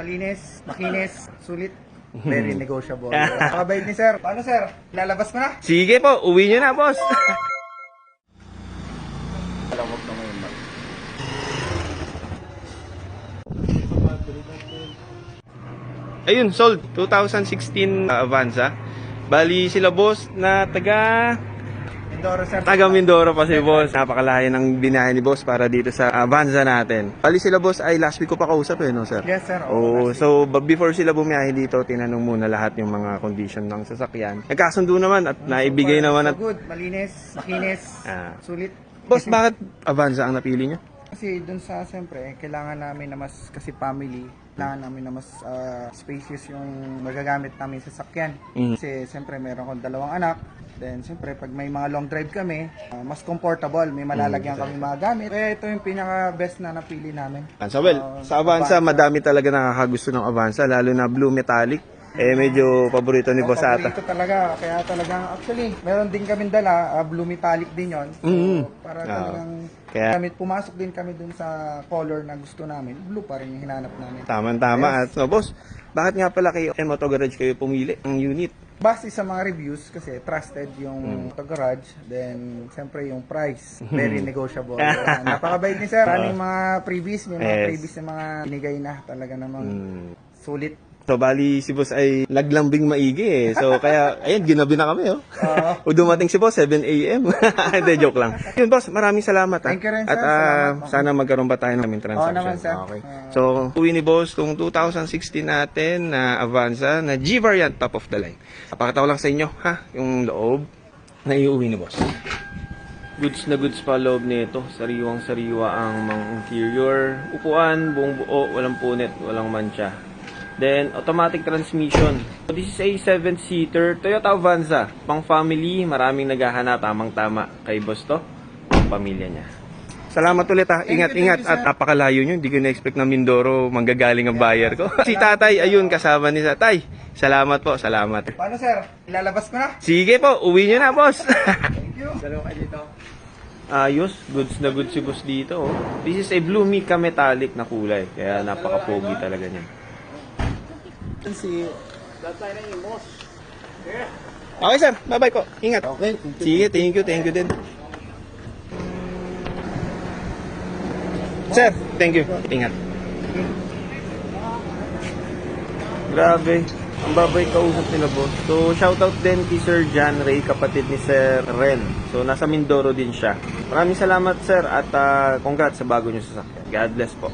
Malinis, makinis, sulit, very negotiable. Pakabait ni sir. Paano sir? Lalabas mo na? Sige po, uwi nyo na, boss. Alamog na ngayon. Ayun, sold. 2016 Avanza. Bali sila boss na Mindoro sir. taga Mindoro pa si boss. Napakalayo ng binahe ni boss para dito sa Avanza natin. Bali sila boss ay last week ko pa kausap no sir? Yes sir. Oh, so before sila bumiyahe dito, tinanong muna lahat yung mga condition ng sasakyan. Nagkasundo naman at naibigay naman at So good, malinis, makinis, sulit. boss, bakit Avanza ang napili niyo? Kasi dun sa, siyempre, kailangan namin na mas, kasi family, kailangan namin na mas spacious yung magagamit namin sa sakyan. Kasi siyempre, meron akong 2 anak. Then, siyempre, pag may mga long drive kami, mas comfortable, may malalagyan kami mga gamit. Kaya ito yung pinaka-best na napili namin. Sa Avanza, madami talaga nakakagusto ng Avanza, lalo na blue metallic. Medyo paborito ni boss ata. Paborito talaga, kaya talagang, actually, meron din kami dala, blue metallic din yon. So, para talagang, gamit, pumasok din kami dun sa color na gusto namin. Blue pa rin yung hinanap namin. Tama. At so, boss, bakit nga pala kayo Moto Garage kayo pumili ng unit? Base sa mga reviews, kasi trusted yung Auto Garage, then siyempre yung price, very negotiable. Napakabait ni sir. Maraming mga previous, may mga previous na mga binigay na talaga namang sulit. So, bali si boss ay naglambing maigi So, kaya, ayun, ginabi na kami O dumating si boss, 7 a.m. Hindi, joke lang. Yun, boss, maraming salamat. Thank you rin, sir. At Salamat. sana magkaroon pa tayo ng transaction. naman, sir. Okay. So, uwi ni boss tong 2016 natin na Avanza na G-Variant top of the line. Pakita ko lang sa inyo, yung loob na iuwi ni boss. Goods na goods pa loob nito. Sariwang-sariwa ang mga interior. Upuan, buong buo, walang punit, walang mancha. Then, automatic transmission. So, this is a 7-seater Toyota Avanza. Pang family, maraming naghahanap. Tamang-tama kay boss to. Ang pamilya niya. Salamat ulit Ingat-ingat at napakalayo nyo. Hindi ko na-expect na Mindoro manggagaling ang buyer ko. Si tatay, ayun, kasama ni tatay. Salamat po, salamat. Paano sir? Ilalabas ko na? Sige po, uwi nyo na boss. Thank you. Dalawa kayo dito. Ayos, goods na goods si boss dito. This is a blue mica metallic na kulay. Kaya napaka-pogi talaga niya. Okay sir, bye-bye po. Ingat. Okay. Sige, thank you din. Sir, thank you. Ingat. Grabe, ang babay kausap nila boss. So, shoutout din kay Sir John Ray, kapatid ni Sir Ren. So, nasa Mindoro din siya. Maraming salamat sir at congrats sa bago nyo sasakyan. God bless po.